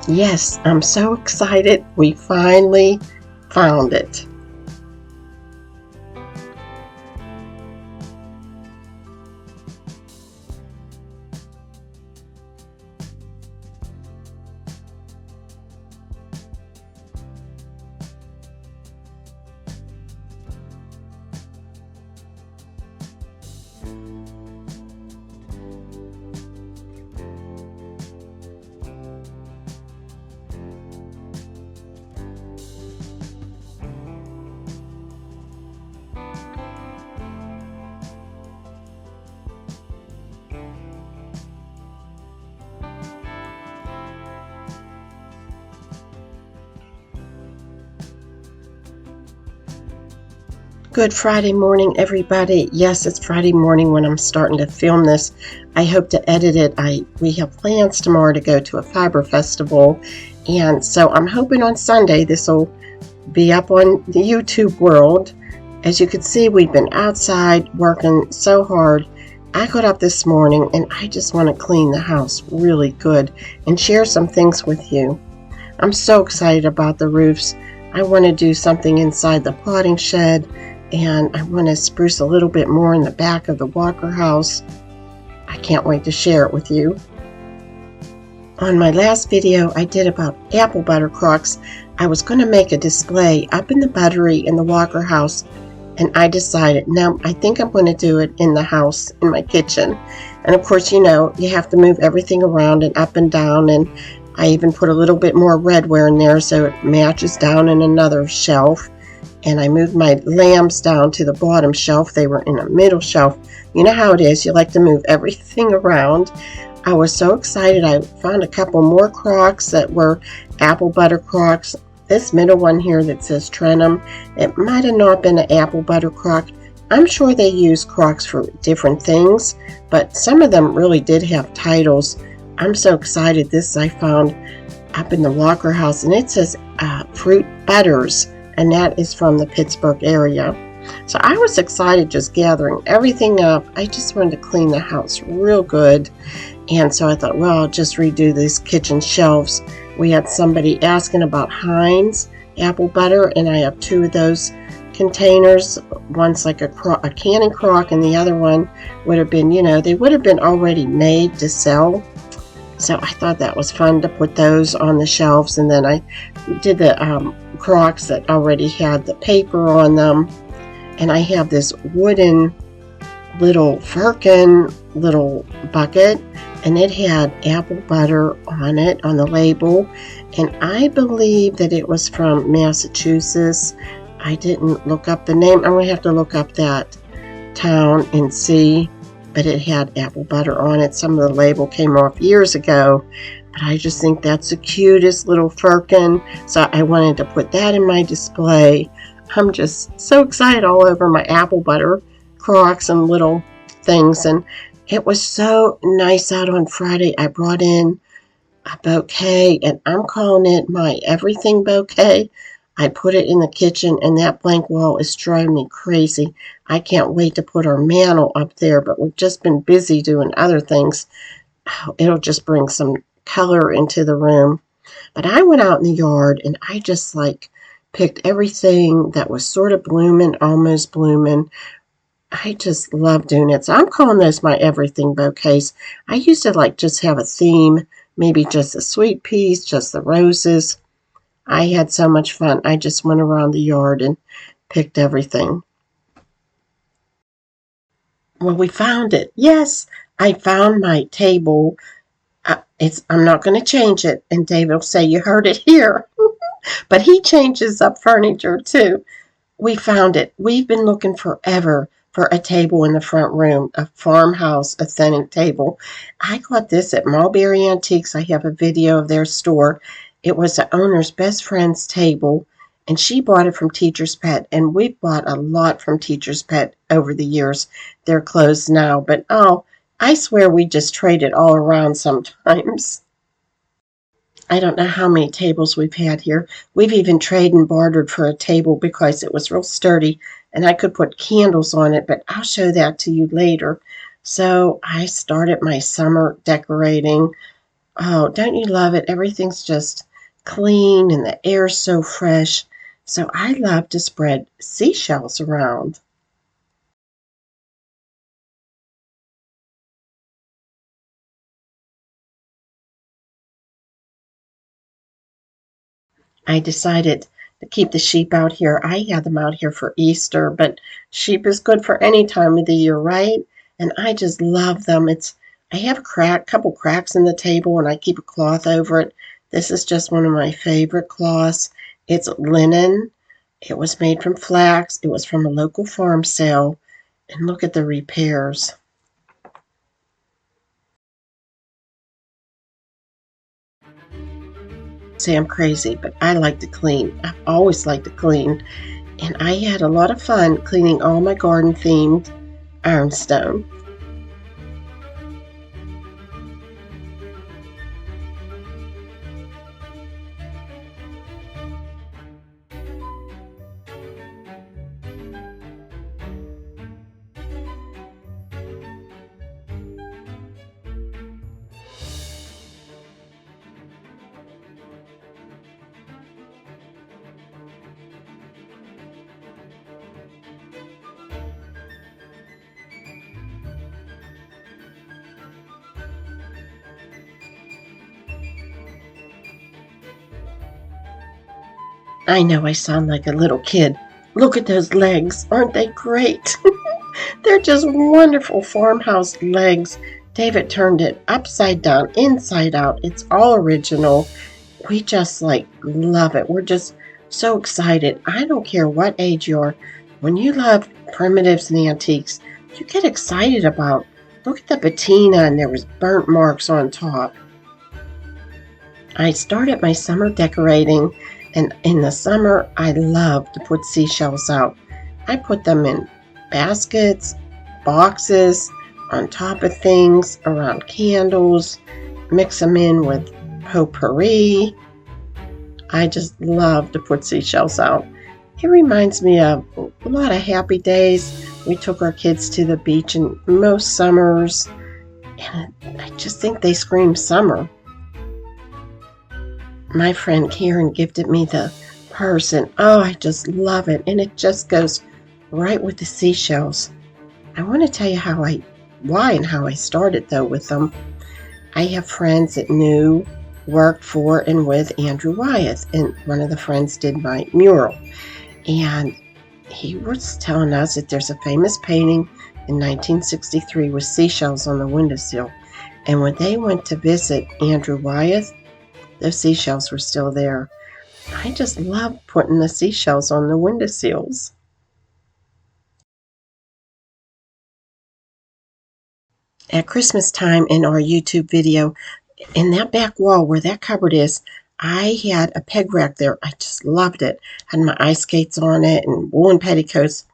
Yes, I'm so excited. We finally found it. Good Friday morning, everybody. Yes, it's Friday morning when I'm starting to film this. I hope to edit it. We have plans tomorrow to go to a fiber festival, and so I'm hoping on Sunday this will be up on the YouTube world. As you can see, we've been outside working so hard. I got up this morning and I just want to clean the house really good and share some things with you. I'm so excited about the roofs. I want to do something inside the potting shed, and I want to spruce a little bit more in the back of the Walker house. I can't wait to share it with you. On my last video I did about apple butter Crocs, I was going to make a display up in the buttery in the Walker house, and I decided, no, I think I'm going to do it in the house, in my kitchen. And of course, you know, you have to move everything around and up and down, and I even put a little bit more redware in there so it matches down in another shelf. And I moved my lambs down to the bottom shelf. They were in a middle shelf. You know how it is. You like to move everything around. I was so excited. I found a couple more Crocs that were apple butter Crocs. This middle one here that says Trenum, it might have not been an apple butter Croc. I'm sure they use Crocs for different things, but some of them really did have titles. I'm so excited. This I found up in the Walker house, and it says Fruit Butters, and that is from the Pittsburgh area. So I was excited just gathering everything up. I just wanted to clean the house real good. And so I thought, well, I'll just redo these kitchen shelves. We had somebody asking about Heinz apple butter, and I have two of those containers. One's like a canning crock, and the other one would have been, you know, they would have been already made to sell. So I thought that was fun to put those on the shelves. And then I did the Crocs that already had the paper on them. And I have this wooden little firkin little bucket, and it had apple butter on it on the label. And I believe that it was from Massachusetts. I didn't look up the name. I'm going to have to look up that town and see. But it had apple butter on it. Some of the label came off years ago, but I just think that's the cutest little firkin. So I wanted to put that in my display. I'm just so excited all over my apple butter Crocs and little things. And it was so nice out on Friday. I brought in a bouquet, and I'm calling it my everything bouquet. I put it in the kitchen, and that blank wall is driving me crazy. I can't wait to put our mantle up there, but we've just been busy doing other things. Oh, it'll just bring some color into the room. But I went out in the yard, and I just picked everything that was sort of blooming, almost blooming. I just love doing it. So I'm calling those my everything bouquets. I used to just have a theme, maybe just the sweet peas, just the roses. I had so much fun. I just went around the yard and picked everything. Well, we found it. Yes, I found my table. I'm not going to change it. And David will say, you heard it here. But he changes up furniture too. We found it. We've been looking forever for a table in the front room, a Farmhouse authentic table. I got this at Mulberry Antiques. I have a video of their store. It was the owner's best friend's table, and she bought it from Teacher's Pet, and we've bought a lot from Teacher's Pet over the years. They're closed now, but oh, I swear we just trade it all around sometimes. I don't know how many tables we've had here. We've even traded and bartered for a table because it was real sturdy and I could put candles on it, but I'll show that to you later. So I started my summer decorating. Oh, don't you love it? Everything's just clean and the air's so fresh. So I love to spread seashells around. I decided to keep the sheep out here. I had them out here for Easter, but sheep is good for any time of the year, right? And I just love them. I have a couple cracks in the table, and I keep a cloth over it. This is just one of my favorite cloths. It's linen. It was made from flax. It was from a local farm sale. And look at the repairs. Say I'm crazy, but I like to clean. I've always liked to clean. And I had a lot of fun cleaning all my garden themed ironstone. I know I sound like a little kid. Look at those legs. Aren't they great? They're just wonderful farmhouse legs. David turned it upside down, inside out. It's all original. We just love it. We're just so excited. I don't care what age you are. When you love primitives and antiques, you get excited about. Look at the patina, and there was burnt marks on top. I started my summer decorating, and in the summer I love to put seashells out. I put them in baskets, boxes, on top of things, around candles, mix them in with potpourri. I just love to put seashells out. It reminds me of a lot of happy days. We took our kids to the beach in most summers, and I just think they scream summer. My friend Karen gifted me the purse, and oh, I just love it. And it just goes right with the seashells. I want to tell you why and how I started though with them. I have friends that worked for and with Andrew Wyeth, and one of the friends did my mural. And he was telling us that there's a famous painting in 1963 with seashells on the windowsill. And when they went to visit Andrew Wyeth, those seashells were still there. I just love putting the seashells on the windowsills. At Christmas time in our YouTube video, in that back wall where that cupboard is, I had a peg rack there. I just loved it. Had my ice skates on it and woolen petticoats.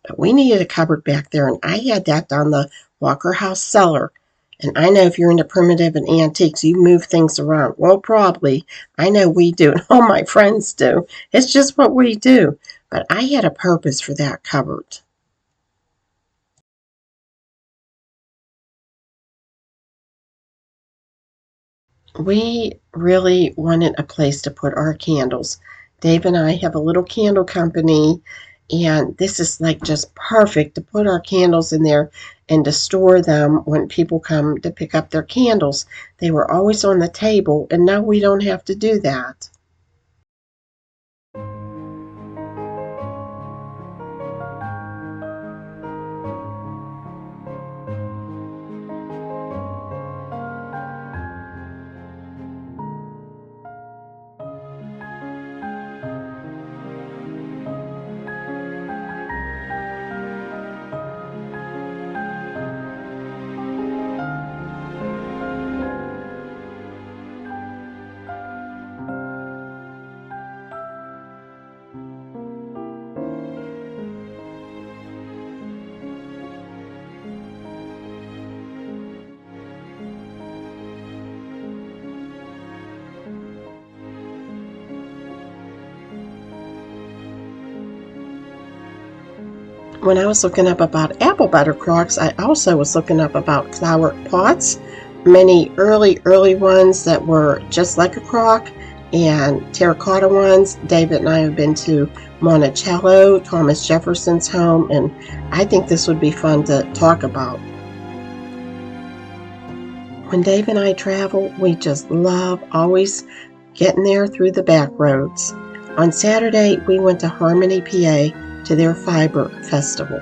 But we needed a cupboard back there, and I had that down the Walker House cellar. And I know if you're into primitive and antiques, you move things around. Well, probably. I know we do, and all my friends do. It's just what we do. But I had a purpose for that cupboard. We really wanted a place to put our candles. Dave and I have a little candle company, and this is just perfect to put our candles in there and to store them when people come to pick up their candles. They were always on the table, and now we don't have to do that. When I was looking up about apple butter Crocs, I also was looking up about flower pots. many early ones that were just like a crock and terracotta ones. David and I have been to Monticello, Thomas Jefferson's home, and I think this would be fun to talk about. When Dave and I travel, we just love always getting there through the back roads. On Saturday, we went to Harmony, PA to their fiber festival.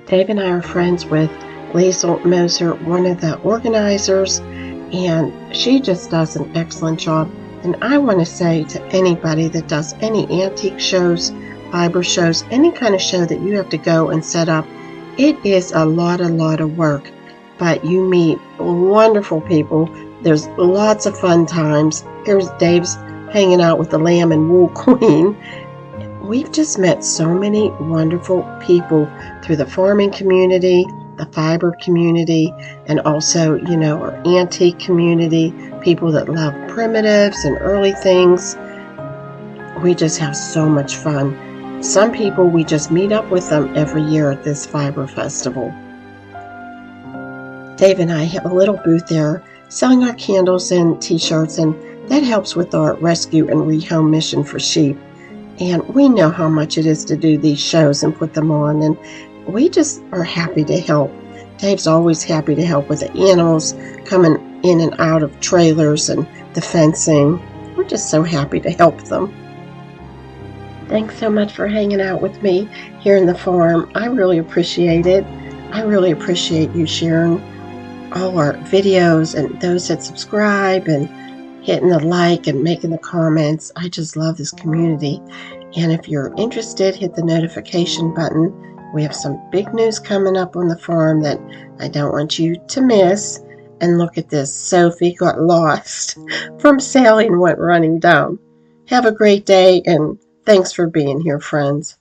Dave and I are friends with Liesl Moser, one of the organizers, and she just does an excellent job. And I want to say to anybody that does any antique shows, fiber shows, any kind of show that you have to go and set up, it is a lot of work, but you meet wonderful people. There's lots of fun times. Here's Dave's hanging out with the Lamb and Wool Queen. We've just met so many wonderful people through the farming community, the fiber community, and also, our antique community, people that love primitives and early things. We just have so much fun. Some people, we just meet up with them every year at this fiber festival. Dave and I have a little booth there selling our candles and t-shirts, and that helps with our rescue and rehome mission for sheep. And we know how much it is to do these shows and put them on, and we just are happy to help. Dave's always happy to help with the animals coming in and out of trailers and the fencing. We're just so happy to help them. Thanks so much for hanging out with me here in the farm. I really appreciate it. I really appreciate you sharing all our videos and those that subscribe and hitting the like and making the comments. I just love this community. And if you're interested, hit the notification button. We have some big news coming up on the farm that I don't want you to miss. And look at this. Sophie got lost from Sally and went running down. Have a great day, and thanks for being here, friends.